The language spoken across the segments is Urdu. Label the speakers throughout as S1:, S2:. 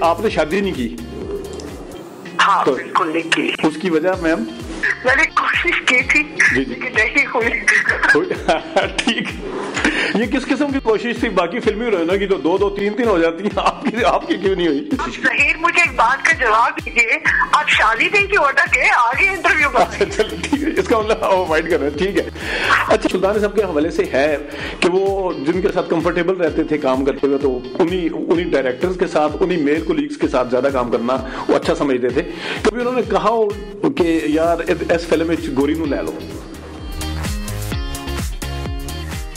S1: آپ نے شادی نہیں کی؟
S2: ہاں بالکل نہیں کی.
S1: اس کی وجہ میم؟
S2: میں نے کوشش کی تھی لیکن نہیں ہوئی.
S1: ٹھیک. یہ کس قسم کی کوشش تھی؟ باقی فلمی ہیروئنوں کی تو دو دو تین تین ہو جاتی ہیں، آپ کی کیوں نہیں ہوئی؟
S2: ظہیر مجھے ایک بات کا جواب دیجیے، آپ شادی نہیں کی آرڈر کے آگے انٹرویو پر.
S1: اچھا چل ٹھیک ہے، اس کا مطلب اوائڈ کر رہے ہیں. ٹھیک ہے. اچھا سلطان صاحب کے حوالے سے ہے کہ وہ جن کے ساتھ کمفرٹیبل رہتے تھے کام کرتے ہوئے تو انہی ڈائریکٹرز کے ساتھ، انہی میل کولیگز کے ساتھ زیادہ کام کرنا وہ اچھا سمجھتے تھے. کبھی انہوں نے کہا ہو کہ یار اس فلم میں گوری نو لے لو؟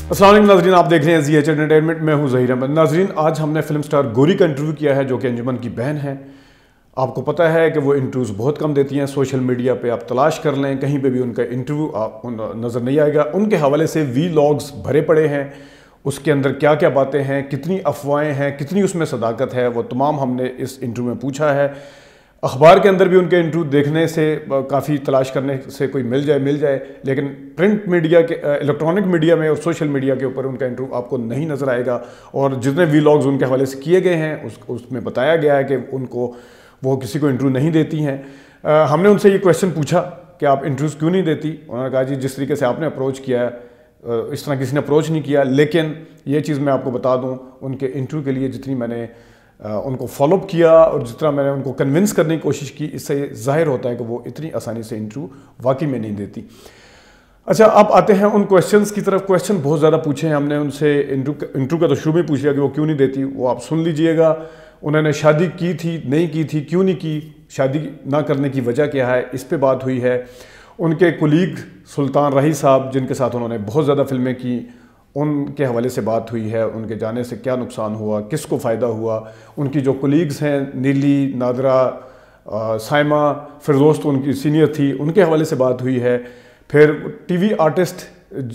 S3: السلام علیکم ناظرین، آپ دیکھ رہے ہیں زی ایچ انٹرٹینمنٹ، میں ہوں ظہیر احمد. ناظرین آج ہم نے فلم سٹار گوری کا انٹرویو کیا ہے جو کہ انجمن کی بہن ہے. آپ کو پتہ ہے کہ وہ انٹرویوز بہت کم دیتی ہیں، سوشل میڈیا پہ آپ تلاش کر لیں کہیں پہ بھی ان کا انٹرویو نظر نہیں آئے گا. ان کے حوالے سے وی لاگز بھرے پڑے ہیں، اس کے اندر کیا کیا باتیں ہیں، کتنی افواہیں ہیں، کتنی اس میں صداقت ہے، وہ تمام ہم نے اس انٹرویو میں پوچھا ہے. اخبار کے اندر بھی ان کے انٹرویو دیکھنے سے کافی تلاش کرنے سے کوئی مل جائے، لیکن پرنٹ میڈیا کے الیکٹرانک میڈیا میں اور سوشل میڈیا کے اوپر ان کا انٹرویو آپ کو نہیں نظر آئے گا. اور جتنے وی لاگز ان کے حوالے سے کیے گئے ہیں اس میں بتایا گیا ہے کہ ان کو وہ کسی کو انٹرویو نہیں دیتی ہیں. ہم نے ان سے یہ کویشچن پوچھا کہ آپ انٹرویوز کیوں نہیں دیتی؟ انہوں نے کہا جی جس طریقے سے آپ نے اپروچ کیا ہے اس طرح کسی نے اپروچ نہیں کیا. لیکن یہ چیز میں آپ کو بتا دوں، ان کے انٹرویو کے لیے جتنی میں نے ان کو فالو اپ کیا اور جس طرح میں نے ان کو کنونس کرنے کی کوشش کی، اس سے ظاہر ہوتا ہے کہ وہ اتنی آسانی سے انٹرویو واقعی میں نہیں دیتی. اچھا اب آتے ہیں ان کویشچنز کی طرف. کویشچن بہت زیادہ پوچھے ہیں ہم نے ان سے. انٹرویو کا تو شروع میں پوچھ لیا کہ وہ کیوں نہیں دیتی، وہ آپ سن لیجئے گا. انہوں نے شادی کی تھی، نہیں کی تھی، کیوں نہیں کی، شادی نہ کرنے کی وجہ کیا ہے، اس پہ بات ہوئی ہے. ان کے کولیگ سلطان راہی صاحب جن کے ساتھ انہوں نے بہت زیادہ فلمیں کی، ان کے حوالے سے بات ہوئی ہے. ان کے جانے سے کیا نقصان ہوا، کس کو فائدہ ہوا. ان کی جو کولیگز ہیں نیلی، نادرہ، سائمہ، فردوس تو ان کی سینئر تھی، ان کے حوالے سے بات ہوئی ہے. پھر ٹی وی آرٹسٹ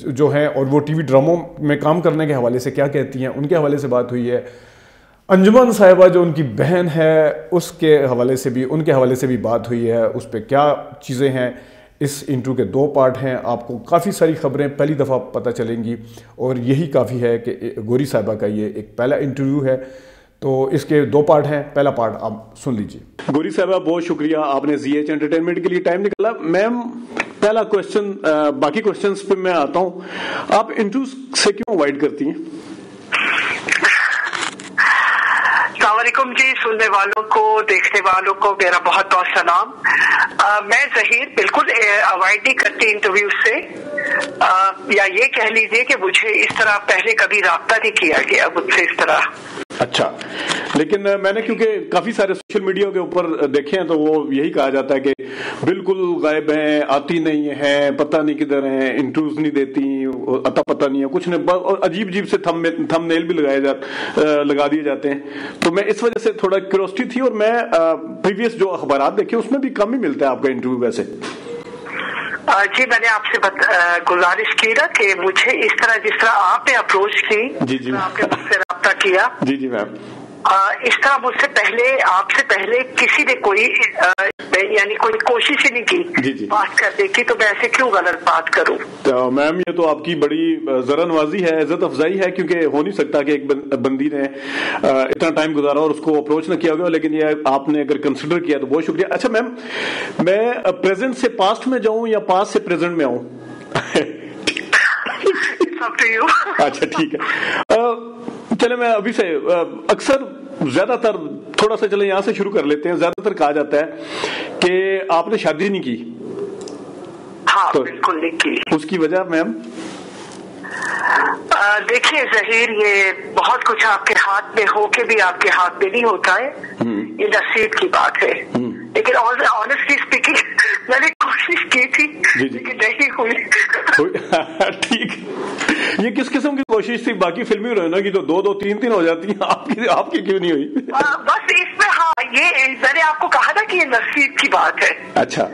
S3: جو ہیں اور وہ ٹی وی ڈراموں میں کام کرنے کے حوالے سے کیا کہتی ہیں، ان کے حوالے سے بات ہوئی ہے. انجمن صاحبہ جو ان کی بہن ہے اس کے حوالے سے بھی، ان کے حوالے سے بھی بات ہوئی ہے. اس پہ کیا چیزیں ہیں. اس انٹرویو کے 2 پارٹ ہیں. آپ کو کافی ساری خبریں پہلی دفعہ پتہ چلیں گی اور یہی کافی ہے کہ گوری صاحبہ کا یہ ایک پہلا انٹرویو ہے. تو اس کے 2 پارٹ ہیں. پہلا پارٹ آپ سن لیجئے.
S1: گوری صاحبہ بہت شکریہ، آپ نے زی ایچ انٹرٹینمنٹ کے لیے ٹائم نکالا. میم پہلا کویشچن، باقی کویشچنز پہ میں آتا ہوں. آپ انٹرویو سے کیوں اوائڈ کرتی ہیں؟
S2: السلام علیکم جی، سننے والوں کو، دیکھنے والوں کو میرا بہت بہت سلام. میں ظہیر بالکل اوائڈ نہیں کرتی انٹرویو سے، یا یہ کہہ لیجیے کہ مجھے اس طرح پہلے کبھی رابطہ نہیں کیا گیا مجھ سے اس طرح.
S1: اچھا، لیکن میں نے کیونکہ کافی سارے سوشل میڈیا کے اوپر دیکھے ہیں تو وہ یہی کہا جاتا ہے کہ بالکل غائب ہیں، آتی نہیں ہیں، پتہ نہیں کدھر ہیں، انٹرویوز نہیں دیتی، اتا پتہ نہیں ہے کچھ نہیں، اور عجیب عجیب سے تھم نیل بھی لگا دیے جاتے ہیں. تو میں اس وجہ سے تھوڑا کیوریوسٹی تھی، اور میں پریویس جو اخبارات دیکھے اس میں بھی کم ہی ملتا ہے آپ کا انٹرویو. ویسے
S2: جی میں نے آپ سے گزارش کی نا کہ مجھے اس طرح جس طرح آپ نے اپروچ کی،
S1: جی
S2: آپ نے مجھ سے رابطہ کیا،
S1: جی میم،
S2: اس طرح مجھ سے پہلے، آپ سے پہلے کسی نے کوئی یعنی کوئی کوشش ہی نہیں کی بات کرنے کی، تو میں ایسے کیوں غلط بات کروں.
S1: تو میم یہ تو آپ کی بڑی ذرا نوازی ہے، عزت افزائی ہے، کیونکہ ہو نہیں سکتا کہ ایک بندی نے اتنا ٹائم گزارا اور اس کو اپروچ نہ کیا گیا، لیکن یہ آپ نے اگر کنسیڈر کیا تو بہت شکریہ. اچھا میم، میں پریزنٹ سے پاسٹ میں جاؤں یا پاسٹ سے پریزنٹ میں آؤں؟ اچھا ٹھیک ہے، چلے میں ابھی سے اکثر زیادہ تر تھوڑا سا چلے یہاں سے شروع کر لیتے ہیں. زیادہ تر کہا جاتا ہے کہ آپ نے شادی نہیں کی.
S2: ہاں بالکل نہیں کی.
S1: اس کی وجہ میم؟
S2: دیکھیے ظہیر، یہ بہت کچھ آپ کے ہاتھ میں ہو کے بھی آپ کے ہاتھ میں نہیں ہوتا ہے، یہ نصیب کی بات ہے. لیکن آنیسٹلی اسپیکنگ میں نے کوشش کی تھی لیکن نہیں ہوئی.
S1: ٹھیک. یہ کس قسم کی کوشش تھی؟ باقی فلمی ہیروئنوں کی تو دو دو تین تین ہو جاتی ہیں، آپ کی کیوں نہیں ہوئی؟
S2: بس اس میں ہاں، یہ میں نے آپ کو کہا نا کہ یہ نصیب کی بات ہے.
S1: اچھا،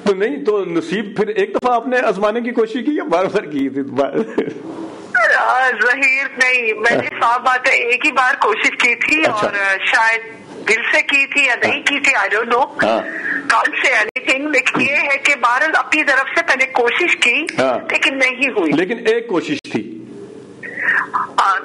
S1: تو نہیں تو نصیب پھر ایک دفعہ آپ نے آزمانے کی کوشش کی یا بار بار کی تھی؟
S2: ظہیر نہیں، میں نے صاف بات ہے ایک ہی بار کوشش کی تھی، اور شاید دل سے کی تھی یا نہیں کی تھی، I don't know, can't say anything. لیکن یہ ہے کہ بہرحال اپنی طرف سے میں نے کوشش کی لیکن نہیں ہوئی.
S1: لیکن ایک کوشش تھی.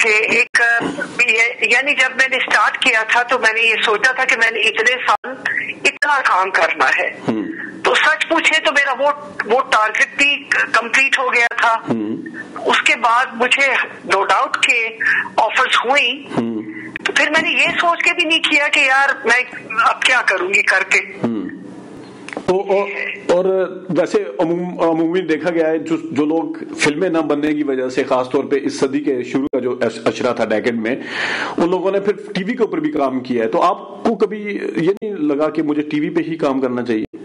S2: کہ ایک یعنی جب میں نے اسٹارٹ کیا تھا تو میں نے یہ سوچا تھا کہ میں نے اتنے سال اتنا کام کرنا ہے. تو سچ پوچھے تو میرا وہ ٹارگیٹ بھی کمپلیٹ ہو گیا تھا. اس کے بعد مجھے نو ڈاؤٹ کہ آفرز ہوئی, تو پھر میں نے یہ سوچ کے بھی نہیں کیا کہ یار میں اب کیا کروں گی کر کے.
S1: اور ویسے عمومی دیکھا گیا ہے جو لوگ فلمیں نہ بننے کی وجہ سے, خاص طور پہ اس صدی کے شروع کا جو اشرا تھا ڈیکیڈ میں, ان لوگوں نے پھر ٹی وی کے اوپر بھی کام کیا ہے. تو آپ کو کبھی یہ نہیں لگا کہ مجھے ٹی وی پہ ہی کام کرنا چاہیے؟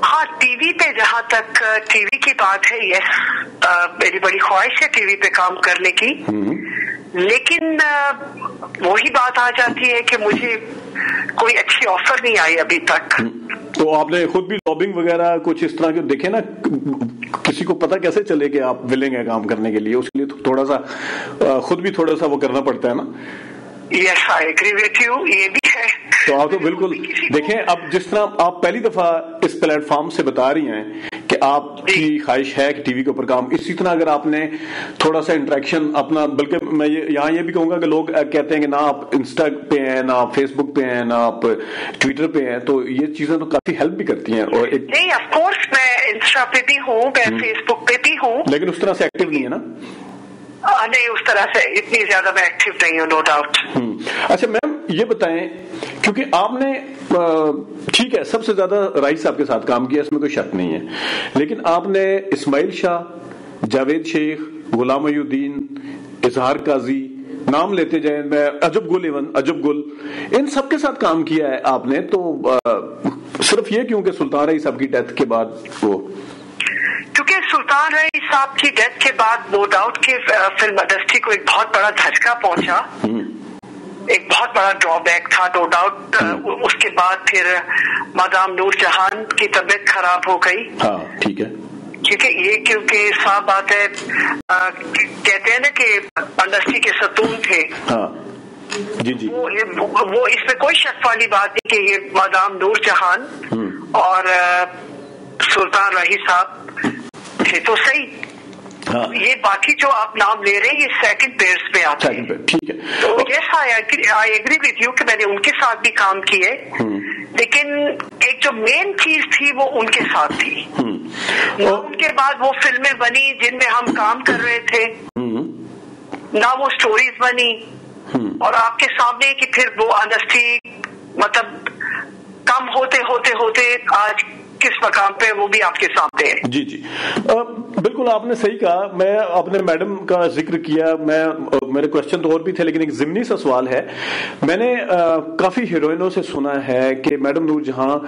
S2: ہاں, ٹی وی پہ جہاں تک ٹی وی کی بات ہے, یس, میری بڑی خواہش ہے ٹی وی پہ کام کرنے کی. لیکن وہی بات آ جاتی ہے کہ مجھے کوئی اچھی آفر نہیں آئی ابھی تک.
S1: تو آپ نے خود بھی لابنگ وغیرہ کچھ اس طرح کے دیکھے نا, کسی کو پتہ کیسے چلے کہ آپ ولنگ ہیں کام کرنے کے لیے؟ اس کے لیے تھوڑا سا خود بھی تھوڑا سا وہ کرنا پڑتا ہے نا.
S2: یس, آئی ایگری وتھ یو, یہ بھی ہے.
S1: تو آپ تو بالکل دیکھیں, اب جس طرح آپ پہلی دفعہ اس پلیٹ فارم سے بتا رہی ہیں کہ آپ کی خواہش ہے کہ ٹی وی کے اوپر کام, اسی طرح اگر آپ نے تھوڑا سا انٹریکشن اپنا, بلکہ میں یہاں یہ بھی کہوں گا کہ لوگ کہتے ہیں کہ نہ آپ انسٹا پہ ہیں, نہ آپ فیس بک پہ ہیں, نہ آپ ٹویٹر پہ ہیں, تو یہ چیزیں تو کافی ہیلپ بھی کرتی ہیں. اور
S2: نہیں, آف کورس میں انسٹا پہ بھی ہوں, میں فیس بک پہ بھی ہوں,
S1: لیکن اس طرح سے ایکٹیو نہیں ہے نا.
S2: نہیں, اس طرح سے اتنی زیادہ میں ایکٹیو نہیں ہوں, نو ڈاؤٹ.
S1: اچھا میم, یہ بتائیں, کیونکہ آپ نے ٹھیک ہے سب سے زیادہ رائس صاحب کے ساتھ کام کیا, اس میں کوئی شک نہیں ہے, لیکن آپ نے اسماعیل شاہ, جاوید شیخ, غلام محی الدین, اظہار قاضی, نام لیتے جائیں, میں عجب گل, ان سب کے ساتھ کام کیا ہے آپ نے. تو صرف یہ کیوں کہ سلطان رئیس صاحب کی ڈیتھ کے بعد وہ,
S2: کیونکہ سلطان رئیس صاحب کی ڈیتھ کے بعد نو ڈاؤٹ کہ فلم انڈسٹری کو ایک بہت بڑا دھچکا پہنچا, ایک بہت بڑا ڈرا بیک تھا, نو ڈاؤٹ. اس کے بعد پھر مادام نور جہان کی طبیعت خراب ہو گئی.
S1: ہاں ٹھیک ہے,
S2: کیونکہ صاف بات ہے, کہتے ہیں نا کہ انڈسٹری کے ستون تھے.
S1: ہاں جی جی,
S2: وہ اس میں کوئی شک والی بات نہیں کہ یہ مادام نور جہان اور سلطان رئیس صاحب تھے. تو صحیح, یہ باقی جو آپ نام لے رہے ہیں یہ سیکنڈ پیئرس پہ آتے ہیں.
S1: ٹھیک ہے,
S2: تو یس, آئی ایگری وتھ یو کہ میں نے ان کے ساتھ بھی کام کیے, لیکن ایک جو مین چیز تھی وہ ان کے ساتھ تھی. ان کے بعد وہ فلمیں بنی جن میں ہم کام کر رہے تھے, نہ وہ سٹوریز بنی, اور آپ کے سامنے کہ پھر وہ انڈسٹری مطلب کم ہوتے آج کس مقام پہ وہ بھی آپ کے سامنے ہے.
S1: جی جی, بالکل آپ نے صحیح کہا. میں آپ نے میڈم کا ذکر کیا, میرے کوشچن تو اور بھی تھے, لیکن ایک ضمنی سا سوال ہے. میں نے کافی ہیروئنوں سے سنا ہے کہ میڈم نور جہاں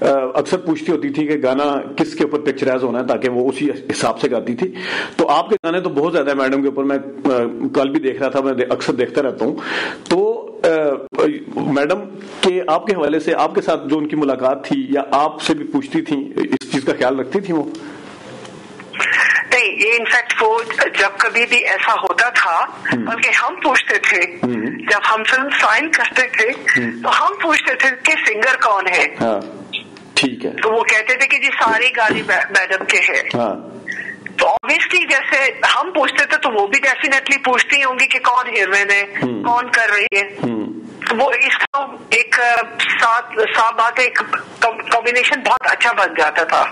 S1: اکثر پوچھتی ہوتی تھی کہ گانا کس کے اوپر پکچرائز ہونا ہے, تاکہ وہ اسی حساب سے گاتی تھی. تو آپ کے گانے تو بہت زیادہ ہے میڈم کے اوپر, میں کل بھی دیکھ رہا تھا, میں اکثر دیکھتا رہتا ہوں. تو میڈم کے آپ کے حوالے سے آپ کے ساتھ جو ان کی ملاقات تھی, یا آپ سے بھی پوچھتی تھیں, اس چیز کا خیال رکھتی تھیں وہ؟
S2: نہیں, یہ انفیکٹ وہ جب کبھی بھی ایسا ہوتا تھا, بلکہ ہم پوچھتے تھے جب ہم فلم سائن کرتے تھے, تو ہم پوچھتے تھے کہ سنگر کون ہے.
S1: ٹھیک ہے,
S2: تو وہ کہتے تھے کہ جی ساری گانے میڈم کے ہیں. تو obviously جیسے ہم پوچھتے تھے تو وہ بھی ڈیفینیٹلی پوچھتی ہوں گی کہ کون ہیروئن ہے, کون کر رہی ہے. وہ اس کا ایک ساتھ بات, ایک کمبینیشن بہت اچھا بن جاتا تھا.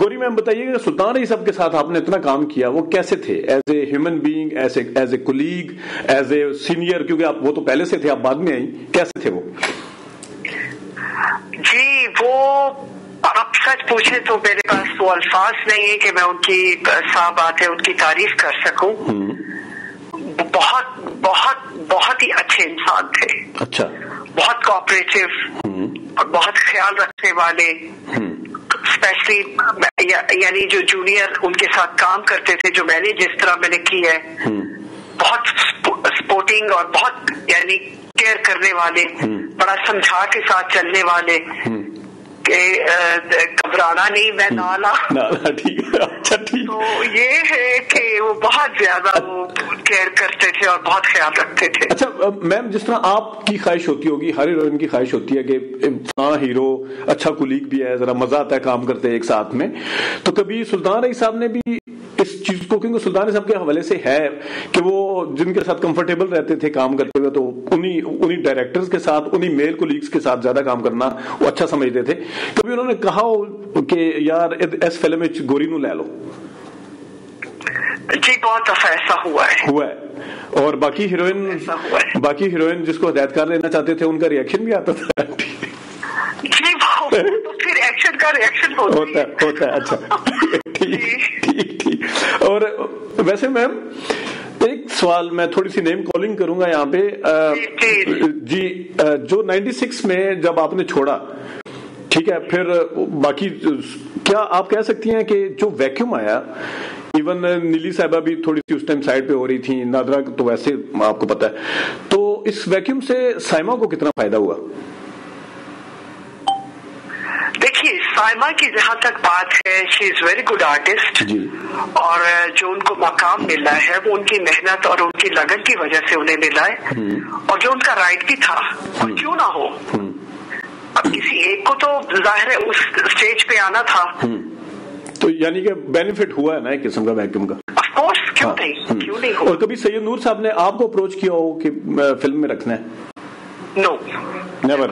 S1: گوری میم بتائیے کہ سلطان رئیس صاحب کے ساتھ آپ نے اتنا کام کیا, وہ کیسے تھے as a human being, as a colleague, as a senior, کیونکہ آپ وہ تو پہلے سے تھے, آپ بعد میں آئی, کیسے تھے وہ؟
S2: جی, وہ آپ سچ پوچھیں تو میرے پاس وہ الفاظ نہیں ہے کہ میں ان کی صاحب باتیں ان کی تعریف کر سکوں. بہت بہت بہت ہی اچھے انسان تھے.
S1: اچھا,
S2: بہت کوآپریٹو اور بہت خیال رکھنے والے. اسپیشلی یعنی جو جونیئر ان کے ساتھ کام کرتے تھے, جو میں نے جس طرح میں نے کی ہے, بہت سپورٹنگ اور بہت یعنی کیئر کرنے والے, بڑا سمجھا کے ساتھ چلنے والے کہ گھبرانا نہیں, میں نالا.
S1: ٹھیک ہے, اچھا ٹھیک.
S2: تو یہ ہے کہ وہ بہت زیادہ وہ کیئر کرتے تھے اور بہت خیال رکھتے تھے.
S1: اچھا میم, جس طرح آپ کی خواہش ہوتی ہوگی, ہر ہیروئن کی خواہش ہوتی ہے کہ ہیرو اچھا کولیگ بھی ہے, ذرا مزہ آتا ہے کام کرتے ایک ساتھ میں, تو کبھی سلطان رئیس صاحب نے بھی اس چیز کو تو کیونکہ سلطان صاحب کے حوالے سے ہے کہ وہ جن کے ساتھ کمفرٹیبل رہتے تھے کام کرتے ہوئے، تو انہی ڈائریکٹرز کے ساتھ، انہی میل کولیگز کے ساتھ زیادہ کام کرنا وہ اچھا سمجھتے تھے. کبھی انہوں نے کہا ہو کہ یار اس فلم میں گوری نو لے لو؟
S2: جی بہت دفعہ ایسا ہوا ہے.
S1: اور باقی ہیروئن جس کو ہدایتکار لینا چاہتے تھے ان کا ریئیکشن بھی آتا تھا؟
S2: جی تو پھر ایکشن کا ریئیکشن ہوتا
S1: ہے. اچھا ٹھیک. اور ویسے میم ایک سوال، میں تھوڑی سی نیم کالنگ کروں گا یہاں پہ. جی جو 96 میں جب آپ نے چھوڑا، ٹھیک ہے، پھر باقی کیا آپ کہہ سکتی ہیں کہ جو ویکیوم آیا، ایون نیلی صاحبہ بھی تھوڑی سی اس ٹائم سائڈ پہ ہو رہی تھی، نادرا تو ویسے آپ کو پتا ہے، تو اس ویکیوم سے سائمہ کو کتنا فائدہ ہوا؟
S2: دیکھیے سائمہ کی جہاں تک بات ہے، شی از ویری گڈ آرٹسٹ، اور جو ان کو مقام ملا ہے وہ ان کی محنت اور ان کی لگن کی وجہ سے انہیں ملا ہے، اور جو ان کا رائٹ بھی تھا، اور کیوں نہ ہو. اب کسی ایک کو تو ظاہر ہے اس اسٹیج پہ آنا تھا،
S1: تو یعنی کہ بینیفٹ ہوا ہے نا ایک قسم کا ویکیوم کا.
S2: آف کورس، کیوں نہیں ہو.
S1: اور کبھی سید نور صاحب نے آپ کو اپروچ کیا ہو کہ فلم میں رکھنا ہے؟
S2: نو،
S1: نیور.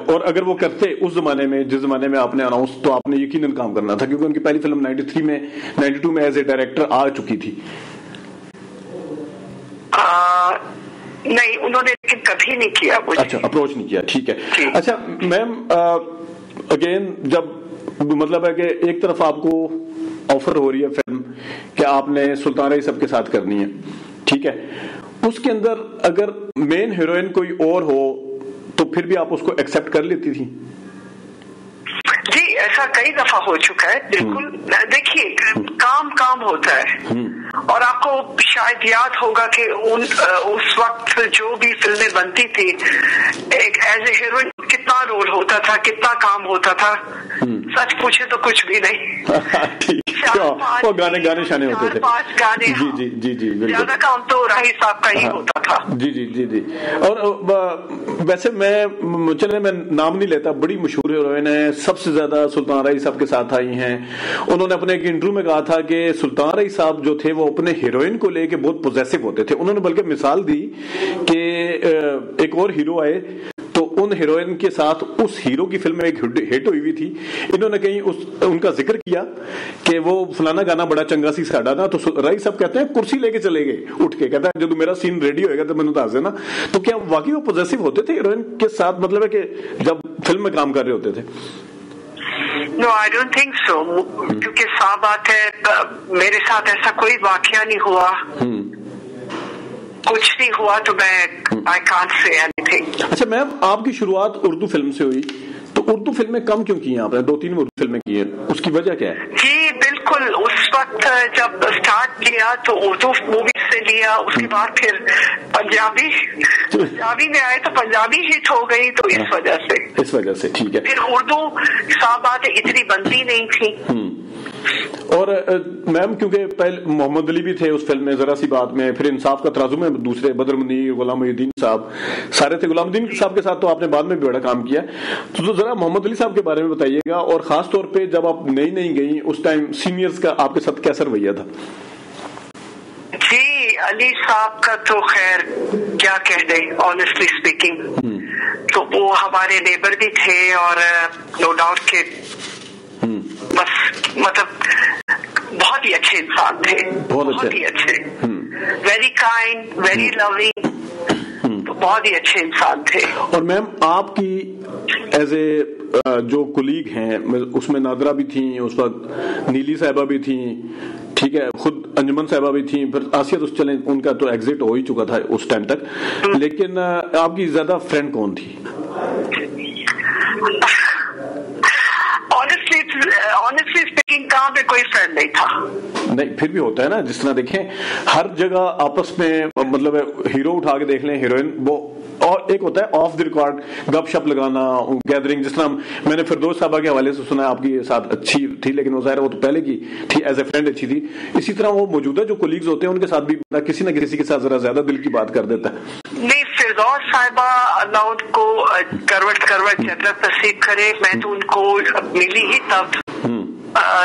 S1: اور اگر وہ کرتے اس زمانے میں، جس زمانے میں آپ نے اناؤنس، تو آپ نے یقیناً کام کرنا تھا، کیونکہ ان کی پہلی فلم 92 میں ایز اے ڈائریکٹر آ چکی تھی.
S2: نہیں، انہوں نے لیکن کبھی نہیں کیا مجھے.
S1: اچھا، اپروچ نہیں کیا، ٹھیک ہے. اچھا میم، اگین جب مطلب ہے کہ ایک طرف آپ کو آفر ہو رہی ہے فلم کہ آپ نے سلطان رئی صاحب کے ساتھ کرنی ہے، ٹھیک ہے، اس کے اندر اگر مین ہیروئن کوئی اور ہو تو پھر بھی آپ اس کو ایکسپٹ کر لیتی تھی؟
S2: جی ایسا کئی دفعہ ہو چکا ہے، بالکل. دیکھیے کام ہوتا ہے، اور آپ کو شاید یاد ہوگا کہ اس وقت جو بھی فلمیں بنتی تھی، ایک ایز اے ہیروئن کتنا رول ہوتا تھا، کتنا کام ہوتا تھا. سچ پوچھے تو کچھ بھی نہیں.
S1: وہ گانے شانے ہوتے تھے.
S2: 4-5 گانے.
S1: جی
S2: زیادہ کام تو راہی صاحب کا ہی ہوتا تھا.
S1: جی. اور ویسے میں نام نہیں لیتا، بڑی مشہور ہیروئن ہے، سب سے زیادہ سلطان رئی صاحب کے ساتھ آئی ہیں. انہوں نے اپنے ایک انٹرویو میں کہا تھا کہ سلطان رئی صاحب جو تھے وہ اپنے ہیروئن کو لے کے بہت پوزیسو ہوتے تھے. انہوں نے بلکہ مثال دی کہ ایک اور ہیرو آئے تو ان ہیروئن کے ساتھ اس ہیرو کی فلم میں ایک ہٹ ہوئی تھی، انہوں نے کہیں ان کا ذکر کیا کہ وہ فلانا گانا بڑا چنگا سی ساڈا نا، تو رائی صاحب کہتے ہیں کرسی لے کے چلے گئے اٹھ کے، کہتا ہے جب میرا سین ریڈی ہوئے گا تو میں دس دینا. تو کیا واقعی وہ پوزیسو ہوتے تھے ہیروئن کے ساتھ، مطلب ہے کہ جب فلم میں کام کر رہے ہوتے تھے؟
S2: نو آئی ڈونٹ تھنک سو، کیونکہ صاف بات ہے میرے ساتھ ایسا کوئی واقعہ نہیں ہوا، کچھ نہیں ہوا، تو میں I can't say anything.
S1: اچھا میم، آپ کی شروعات اردو فلم سے ہوئی، تو اردو فلمیں کم کیوں کی ہیں آپ نے؟ 2-3 اردو فلمیں کی ہیں، اس کی وجہ کیا ہے؟
S2: جی بالکل، اس وقت جب اسٹارٹ کیا تو اردو موویز سے لیا، اس کے بعد پھر پنجابی میں آئے تو پنجابی ہٹ ہو گئی، تو اس وجہ سے ٹھیک ہے. پھر اردو صاحب بات اتنی بنتی نہیں تھی.
S1: اور میم کیونکہ پہلے محمد علی بھی تھے اس فلم میں، ذرا سی بات میں، پھر انصاف کا ترازو میں دوسرے بدر منیر، غلام محی الدین صاحب سارے تھے. غلام الدین صاحب کے ساتھ تو آپ نے بعد میں بھی بڑا کام کیا، تو ذرا محمد علی صاحب کے بارے میں بتائیے گا، اور خاص طور پہ جب آپ نئی گئیں اس ٹائم سینئرز کا آپ کے ساتھ کیسا رویہ تھا؟
S2: جی علی صاحب کا تو خیر کیا کہہ دیں، آنیسٹلی اسپیکنگ تو وہ ہمارے نیبر بھی تھے، اور نو ڈاؤٹ کہ بس مطلب بہت ہی اچھے انسان تھے، بہت ہی اچھے، ویری کائنڈ، ویری لونگ، بہت ہی اچھے انسان تھے.
S1: اور میم آپ کی ایز اے جو کولیگ ہیں اس میں نادرا بھی تھیں، اس وقت نیلی صاحبہ بھی تھیں، ٹھیک ہے، خود انجمن صاحبہ بھی تھیں، پھر آسیہ تو چلیں ان کا تو ایگزٹ ہو ہی چکا تھا اس ٹائم تک، لیکن آپ کی زیادہ فرینڈ کون تھی؟
S2: آنیسٹلی اسپیکنگ کہاں پہ کوئی فرینڈ نہیں تھا.
S1: نہیں پھر بھی ہوتا ہے نا، جس طرح دیکھیں ہر جگہ آپس میں مطلب ہیرو اٹھا کے دیکھ لیں، ہیروئن وہ، اور ایک ہوتا ہے آف دی ریکارڈ گپ شپ لگانا، گیدرنگ، جس طرح میں نے فردوس صاحبہ کے حوالے سے سنا آپ کی ساتھ اچھی تھی، لیکن وہ ظاہر وہ تو پہلے کی تھی، ایز اے فرینڈ اچھی تھی. اسی طرح وہ موجودہ جو کولیگز ہوتے ہیں ان کے ساتھ بھی کسی نہ کسی کے ساتھ ذرا زیادہ دل کی بات کر دیتا ہے.
S2: نہیں، فردوس صاحبہ اللہ ان کو کروٹ جنت نصیب کرے، میں تو ان کو ملی ہی تب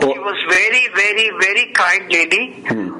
S2: She was very very very kind lady